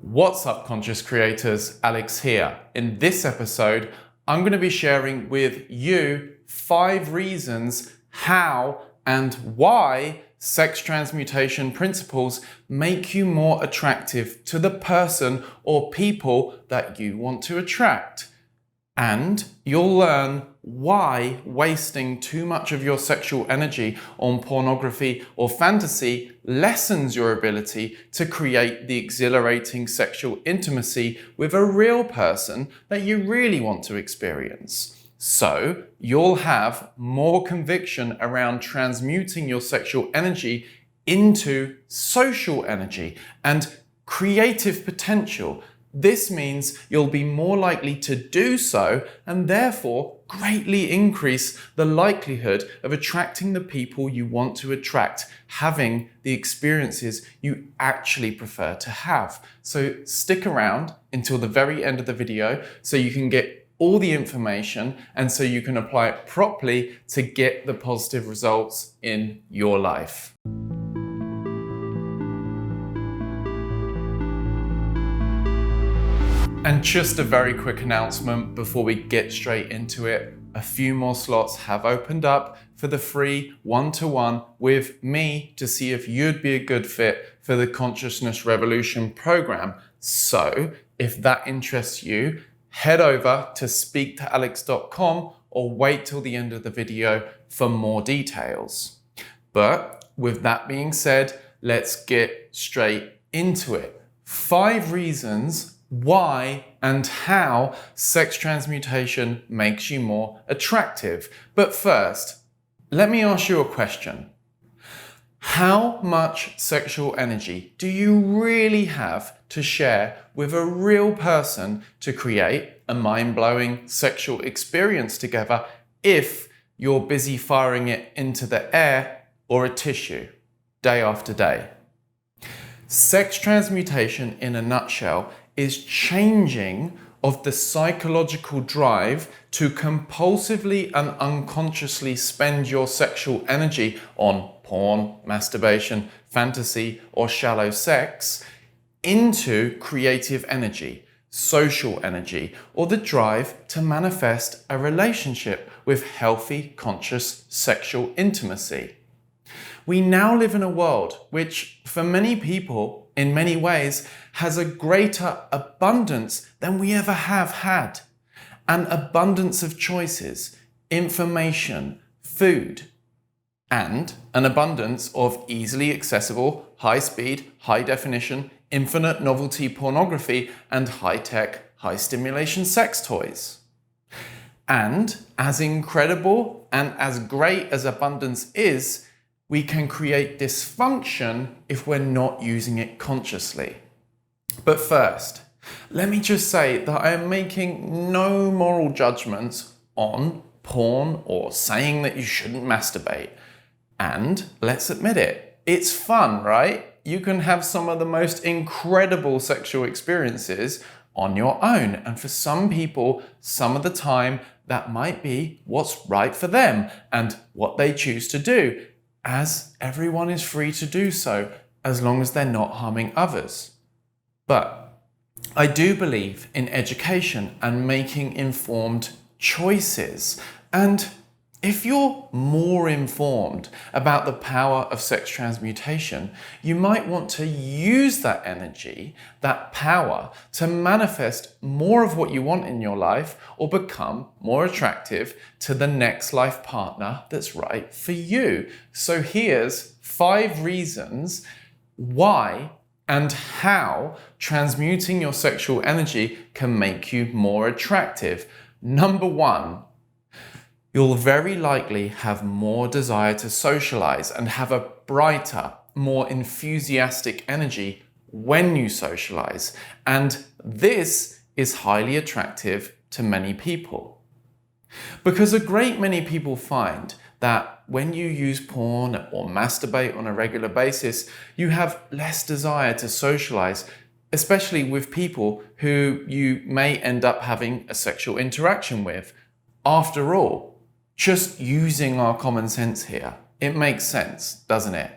What's up, conscious creators? Alex here. In this episode, I'm going to be sharing with you 5 reasons how and why sex transmutation principles make you more attractive to the person or people that you want to attract. And you'll learn why wasting too much of your sexual energy on pornography or fantasy lessens your ability to create the exhilarating sexual intimacy with a real person that you really want to experience. So you'll have more conviction around transmuting your sexual energy into social energy and creative potential. This means you'll be more likely to do so and therefore greatly increase the likelihood of attracting the people you want to attract, having the experiences you actually prefer to have. So stick around until the very end of the video so you can get all the information and so you can apply it properly to get the positive results in your life. And just a very quick announcement before we get straight into it. A few more slots have opened up for the free one-to-one with me to see if you'd be a good fit for the Consciousness Revolution program. So if that interests you, head over to speaktoalex.com or wait till the end of the video for more details. But with that being said, let's get straight into it. 5 reasons why and how sex transmutation makes you more attractive. But first, let me ask you a question. How much sexual energy do you really have to share with a real person to create a mind-blowing sexual experience together if you're busy firing it into the air or a tissue day after day? Sex transmutation, in a nutshell, is changing of the psychological drive to compulsively and unconsciously spend your sexual energy on porn, masturbation, fantasy, or shallow sex into creative energy, social energy, or the drive to manifest a relationship with healthy, conscious sexual intimacy. We now live in a world which, for many people, in many ways, has a greater abundance than we ever have had. An abundance of choices, information, food, and an abundance of easily accessible, high-speed, high-definition, infinite novelty pornography and high-tech, high-stimulation sex toys. And as incredible and as great as abundance is, we can create dysfunction if we're not using it consciously. But first, let me just say that I am making no moral judgments on porn or saying that you shouldn't masturbate. And let's admit it, it's fun, right? You can have some of the most incredible sexual experiences on your own. And for some people, some of the time, that might be what's right for them and what they choose to do, as everyone is free to do so, as long as they're not harming others. But I do believe in education and making informed choices. And if you're more informed about the power of sex transmutation, you might want to use that energy, that power, to manifest more of what you want in your life or become more attractive to the next life partner that's right for you. So here's 5 reasons why and how transmuting your sexual energy can make you more attractive. Number 1, you'll very likely have more desire to socialize and have a brighter, more enthusiastic energy when you socialize. And this is highly attractive to many people. Because a great many people find that when you use porn or masturbate on a regular basis, you have less desire to socialize, especially with people who you may end up having a sexual interaction with. After all, just using our common sense here, it makes sense, doesn't it?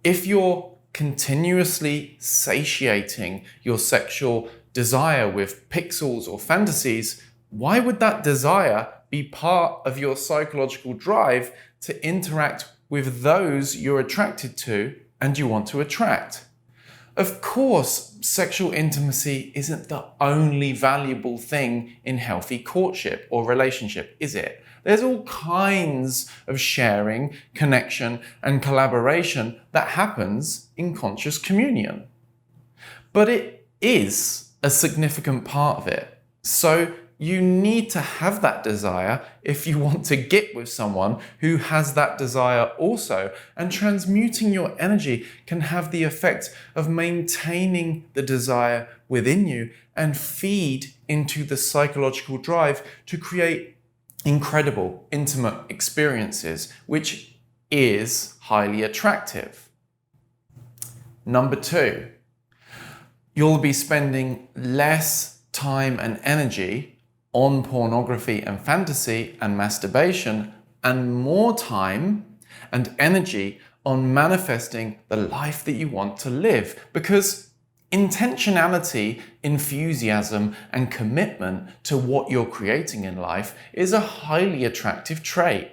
If you're continuously satiating your sexual desire with pixels or fantasies, why would that desire be part of your psychological drive to interact with those you're attracted to and you want to attract? Of course, sexual intimacy isn't the only valuable thing in healthy courtship or relationship, is it? There's all kinds of sharing, connection, and collaboration that happens in conscious communion. But it is a significant part of it. So you need to have that desire if you want to get with someone who has that desire also. And transmuting your energy can have the effect of maintaining the desire within you and feed into the psychological drive to create incredible, intimate experiences, which is highly attractive. Number 2, you'll be spending less time and energy on pornography and fantasy and masturbation, and more time and energy on manifesting the life that you want to live. Because intentionality, enthusiasm, and commitment to what you're creating in life is a highly attractive trait.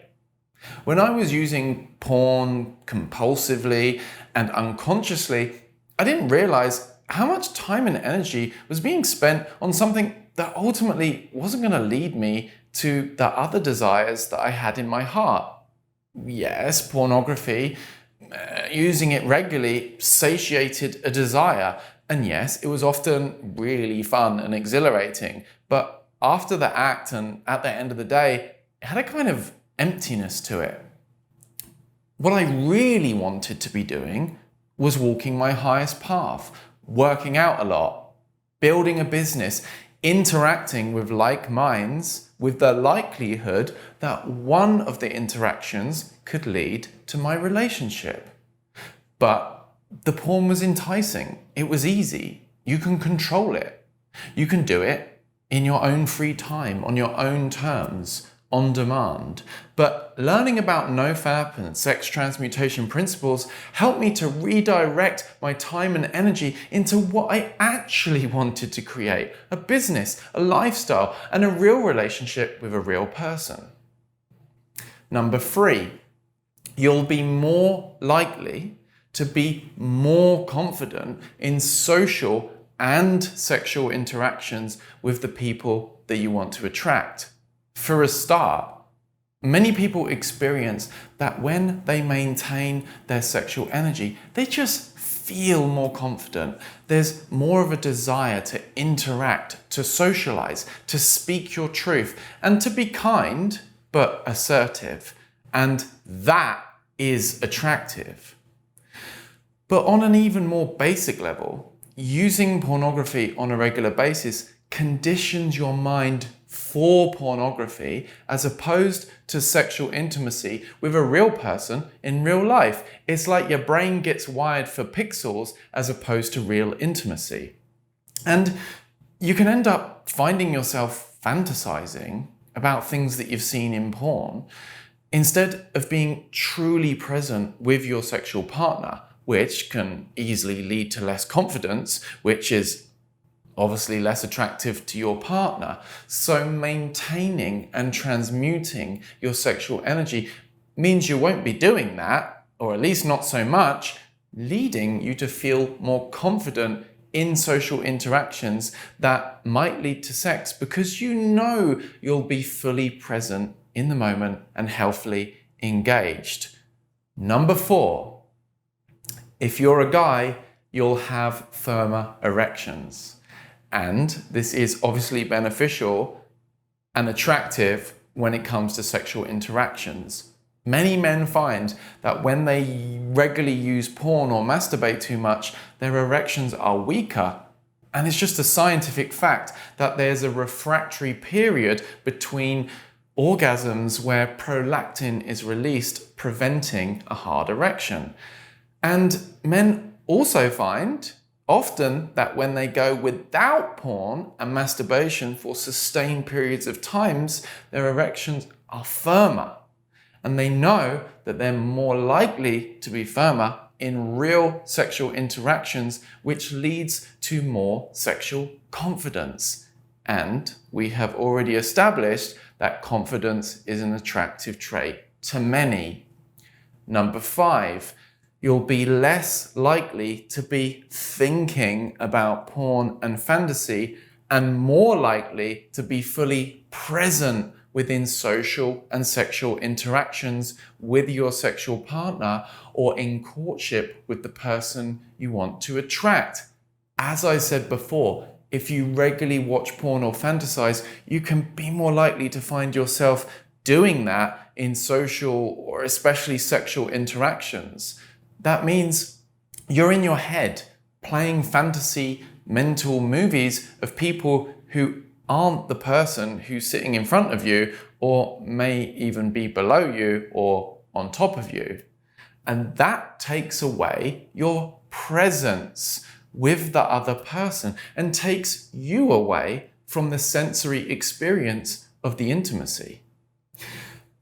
When I was using porn compulsively and unconsciously, I didn't realize how much time and energy was being spent on something that ultimately wasn't going to lead me to the other desires that I had in my heart. Yes, pornography, using it regularly satiated a desire. And yes, it was often really fun and exhilarating. But after the act and at the end of the day, it had a kind of emptiness to it. What I really wanted to be doing was walking my highest path, working out a lot, building a business, interacting with like minds with the likelihood that one of the interactions could lead to my relationship. But the porn was enticing. It was easy. You can control it. You can do it in your own free time, on your own terms, on demand. But learning about NoFap and sex transmutation principles helped me to redirect my time and energy into what I actually wanted to create: a business, a lifestyle, and a real relationship with a real person. Number 3, you'll be more likely to be more confident in social and sexual interactions with the people that you want to attract. For a start, many people experience that when they maintain their sexual energy, they just feel more confident. There's more of a desire to interact, to socialize, to speak your truth, and to be kind but assertive. And that is attractive. But on an even more basic level, using pornography on a regular basis conditions your mind for pornography as opposed to sexual intimacy with a real person in real life. It's like your brain gets wired for pixels as opposed to real intimacy. And you can end up finding yourself fantasizing about things that you've seen in porn instead of being truly present with your sexual partner, which can easily lead to less confidence, which is obviously less attractive to your partner. So maintaining and transmuting your sexual energy means you won't be doing that, or at least not so much, leading you to feel more confident in social interactions that might lead to sex, because you know you'll be fully present in the moment and healthily engaged. Number 4, if you're a guy, you'll have firmer erections. And this is obviously beneficial and attractive when it comes to sexual interactions. Many men find that when they regularly use porn or masturbate too much, their erections are weaker. And it's just a scientific fact that there's a refractory period between orgasms where prolactin is released, preventing a hard erection. And men also find often that when they go without porn and masturbation for sustained periods of times, their erections are firmer. And they know that they're more likely to be firmer in real sexual interactions, which leads to more sexual confidence. And we have already established that confidence is an attractive trait to many. Number 5, you'll be less likely to be thinking about porn and fantasy and more likely to be fully present within social and sexual interactions with your sexual partner or in courtship with the person you want to attract. As I said before, if you regularly watch porn or fantasize, you can be more likely to find yourself doing that in social or especially sexual interactions. That means you're in your head playing fantasy mental movies of people who aren't the person who's sitting in front of you or may even be below you or on top of you. And that takes away your presence with the other person and takes you away from the sensory experience of the intimacy.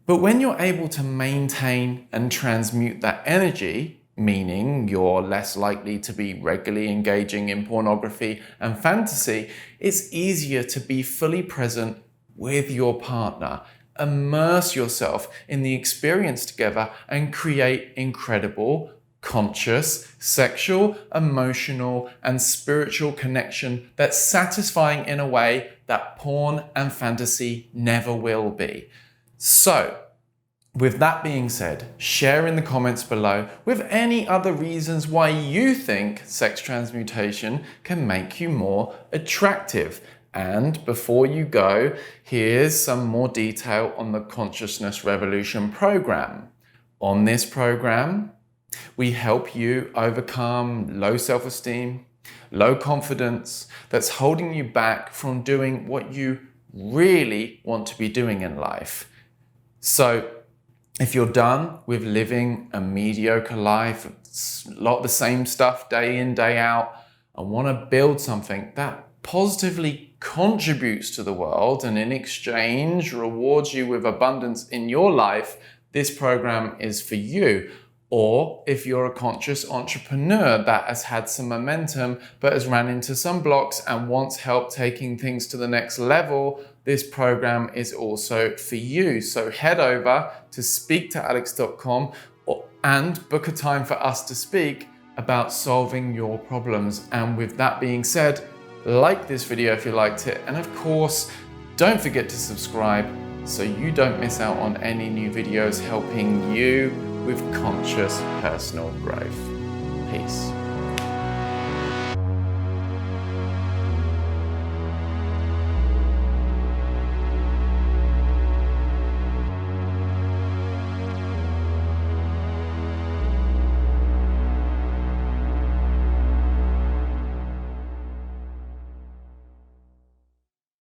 But when you're able to maintain and transmute that energy, meaning you're less likely to be regularly engaging in pornography and fantasy, it's easier to be fully present with your partner. Immerse yourself in the experience together and create incredible, conscious, sexual, emotional, and spiritual connection that's satisfying in a way that porn and fantasy never will be. So, with that being said, share in the comments below with any other reasons why you think sex transmutation can make you more attractive. And before you go, here's some more detail on the Consciousness Revolution program. On this program, we help you overcome low self-esteem, low confidence that's holding you back from doing what you really want to be doing in life. So, if you're done with living a mediocre life, a lot of the same stuff day in, day out, and want to build something that positively contributes to the world and in exchange rewards you with abundance in your life, this program is for you. Or if you're a conscious entrepreneur that has had some momentum but has ran into some blocks and wants help taking things to the next level, this program is also for you. So head over to speaktoalex.com and book a time for us to speak about solving your problems. And with that being said, like this video if you liked it. And of course, don't forget to subscribe so you don't miss out on any new videos helping you with conscious personal growth. Peace.